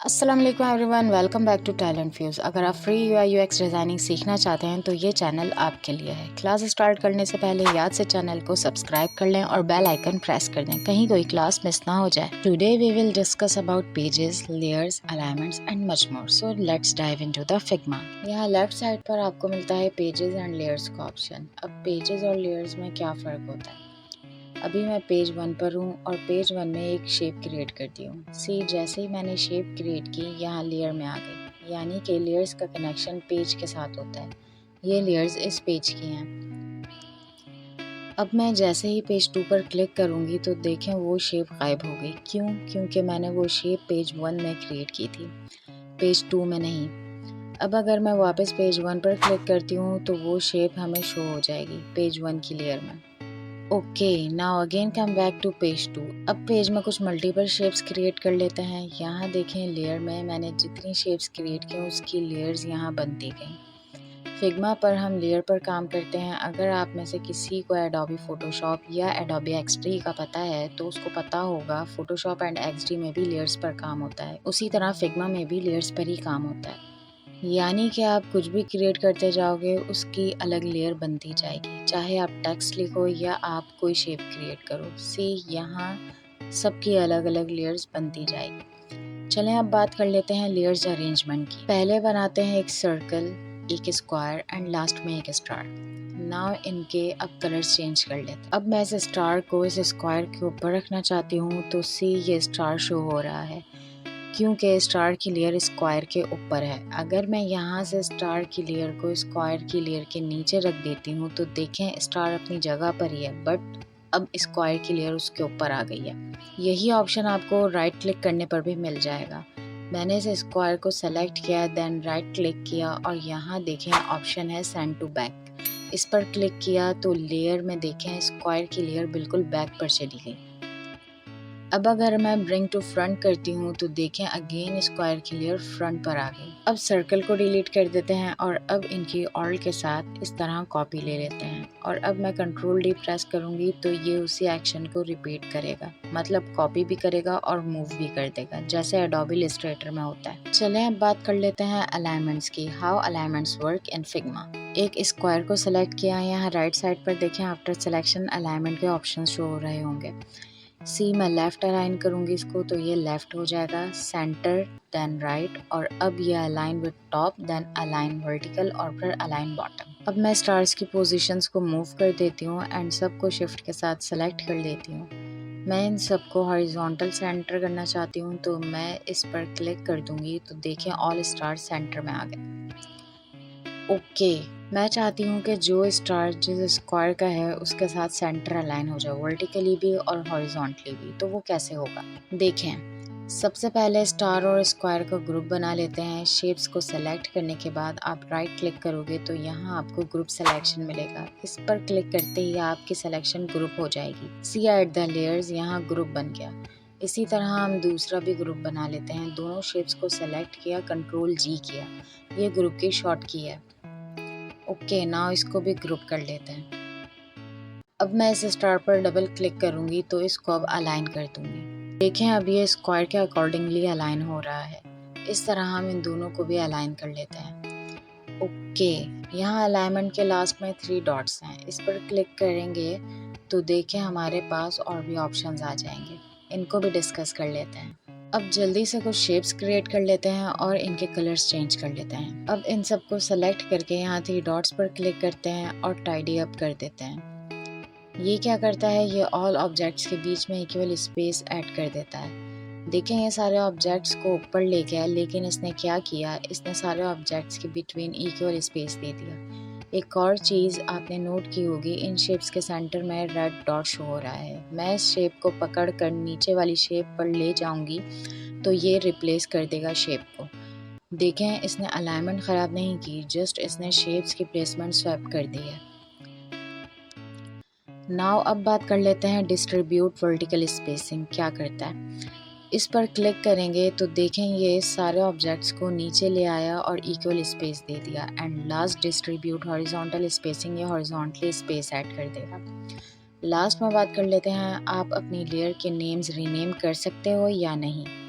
अस्सलाम वालेकुम everyone, welcome back to Talent Fuse. अगर आप फ्री UI UX डिज़ाइनिंग सीखना चाहते हैं तो ये चैनल आपके लिए है। क्लास स्टार्ट करने से पहले याद से चैनल को सब्सक्राइब कर लें और बेल आइकन प्रेस कर दें, कहीं कोई क्लास मिस ना हो जाए। Today we will discuss about pages, layers, alignments and much more. So let's dive into the Figma. यहाँ लेफ्ट साइड पर आपको मिलता है पेजेस एंड लेयर्स का ऑप्शन। अब पेजेस और लेयर्स में क्या फ़र्क होता है? अभी मैं पेज 1 पर हूँ और पेज 1 में एक शेप क्रिएट करती हूँ। जैसे ही मैंने शेप क्रिएट की, यहाँ लेयर में आ गई, यानी कि लेयर्स का कनेक्शन पेज के साथ होता है। ये लेयर्स इस पेज की हैं। अब मैं जैसे ही पेज 2 पर क्लिक करूँगी तो देखें वो शेप गायब हो गई। क्यों? क्योंकि मैंने वो शेप पेज 1 में क्रिएट की थी, पेज 2 में नहीं। अब अगर मैं वापस पेज 1 पर क्लिक करती हूँ तो वो शेप हमें शो हो जाएगी पेज 1 की लेयर में। Okay, now again come back to page 2। अब पेज में कुछ मल्टीपल शेप्स क्रिएट कर लेते हैं। यहाँ देखें लेयर में मैंने जितनी शेप्स क्रिएट की उसकी लेयर्स यहाँ बनती गई। फिग्मा पर हम लेयर पर काम करते हैं। अगर आप में से किसी को एडोबी फोटोशॉप या एडोबी एक्सडी का पता है तो उसको पता होगा फोटोशॉप एंड एक्सडी में भी लेयर्स पर काम होता है। उसी तरह फिग्मा में भी लेयर्स पर ही काम होता है, यानी कि आप कुछ भी क्रिएट करते जाओगे उसकी अलग लेयर बनती जाएगी, चाहे आप टेक्स्ट लिखो या आप कोई शेप क्रिएट करो। यहाँ सबकी अलग अलग लेयर्स बनती जाएगी। चलें अब बात कर लेते हैं लेयर्स अरेंजमेंट की। पहले बनाते हैं एक सर्कल, एक स्क्वायर एंड लास्ट में एक स्टार। नाउ इनके अब कलर्स चेंज कर लेते हैं। अब मैं इस स्टार को इस स्क्वायर के ऊपर रखना चाहती हूँ तो ये स्टार शो हो रहा है क्योंकि स्टार की लेयर स्क्वायर के ऊपर है। अगर मैं यहाँ से स्टार की लेयर को स्क्वायर की लेयर के नीचे रख देती हूँ तो देखें स्टार अपनी जगह पर ही है, बट अब स्क्वायर की लेयर उसके ऊपर आ गई है। यही ऑप्शन आपको राइट क्लिक करने पर भी मिल जाएगा। मैंने इस स्क्वायर को सेलेक्ट किया, देन राइट क्लिक किया और यहाँ देखें ऑप्शन है सेंड टू बैक। इस पर क्लिक किया तो लेयर में देखें स्क्वायर की लेयर बिल्कुल बैक पर चली गई। अब अगर मैं ब्रिंग टू फ्रंट करती हूँ तो देखें अगेन स्क्वायर की लेयर फ्रंट पर आ गई। अब सर्कल को डिलीट कर देते हैं और अब इनकी ऑल्ट के साथ इस तरह कॉपी ले लेते हैं और अब मैं कंट्रोल डी प्रेस करूँगी तो ये उसी एक्शन को रिपीट करेगा, मतलब कॉपी भी करेगा और मूव भी कर देगा, जैसे एडोबी इलस्ट्रेटर में होता है। चलें अब बात कर लेते हैं अलाइनमेंट्स की, how alignments work in Figma. एक स्क्वायर को सेलेक्ट किया, यहाँ राइट साइड पर देखें आफ्टर सिलेक्शन अलाइनमेंट के ऑप्शन शो हो रहे होंगे। मैं लेफ़्ट अलाइन करूँगी इसको तो ये लेफ़्ट हो जाएगा, सेंटर देन राइट और अब ये align with top then align vertical और फिर अलाइन बॉटम। अब मैं स्टार्स की पोजीशंस को मूव कर देती हूँ एंड सबको शिफ्ट के साथ सेलेक्ट कर लेती हूँ। मैं इन सबको हॉरिजॉन्टल सेंटर करना चाहती हूँ तो मैं इस पर क्लिक कर दूँगी तो देखें ऑल स्टार सेंटर में आ गए। ओके, मैं चाहती हूँ कि जो स्टार जिस स्क्वायर का है उसके साथ सेंटर अलाइन हो जाए, वर्टिकली भी और हॉरिजॉन्टली भी। तो वो कैसे होगा देखें। सबसे पहले स्टार और स्क्वायर का ग्रुप बना लेते हैं। शेप्स को सेलेक्ट करने के बाद आप राइट क्लिक करोगे तो यहाँ आपको ग्रुप सिलेक्शन मिलेगा। इस पर क्लिक करते ही आपकी सिलेक्शन ग्रुप हो जाएगी। एट द लेयर्स, यहाँ ग्रुप बन गया। इसी तरह हम दूसरा भी ग्रुप बना लेते हैं। दोनों शेप्स को सेलेक्ट किया, कंट्रोल जी किया, ये ग्रुप की शॉर्ट की है। ओके, नाउ इसको भी ग्रुप कर लेते हैं। अब मैं इस स्टार पर डबल क्लिक करूंगी तो इसको अब अलाइन कर दूंगी। देखें अब ये स्क्वायर के अकॉर्डिंगली अलाइन हो रहा है। इस तरह हम इन दोनों को भी अलाइन कर लेते हैं। ओके, यहाँ अलाइनमेंट के लास्ट में 3 डॉट्स हैं। इस पर क्लिक करेंगे तो देखें हमारे पास और भी ऑप्शंस आ जाएंगे। इनको भी डिस्कस कर लेते हैं। अब जल्दी से कुछ शेप्स क्रिएट कर लेते हैं और इनके कलर्स चेंज कर लेते हैं। अब इन सबको सेलेक्ट करके यहाँ 3 डॉट्स पर क्लिक करते हैं और टाइडी अप कर देते हैं। ये क्या करता है, ये ऑल ऑब्जेक्ट्स के बीच में इक्वल स्पेस ऐड कर देता है। देखें ये सारे ऑब्जेक्ट्स को ऊपर ले गया, लेकिन इसने क्या किया, इसने सारे ऑब्जेक्ट्स के बिटवीन इक्वल स्पेस दे दिया। एक और चीज़ आपने नोट की होगी, इन शेप्स के सेंटर में रेड डॉट शो हो रहा है। मैं इस शेप को पकड़ कर नीचे वाली शेप पर ले जाऊंगी तो ये रिप्लेस कर देगा शेप को। देखें इसने अलाइनमेंट ख़राब नहीं की, जस्ट इसने शेप्स की प्लेसमेंट स्वैप कर दी है। नाउ अब बात कर लेते हैं डिस्ट्रीब्यूट वर्टिकल स्पेसिंग क्या करता है। इस पर क्लिक करेंगे तो देखें ये सारे ऑब्जेक्ट्स को नीचे ले आया और इक्वल स्पेस दे दिया। And last distribute horizontal spacing, ये हॉरिजॉन्टली स्पेस ऐड कर देगा। लास्ट में बात कर लेते हैं आप अपनी लेयर के नेम्स रीनेम कर सकते हो या नहीं।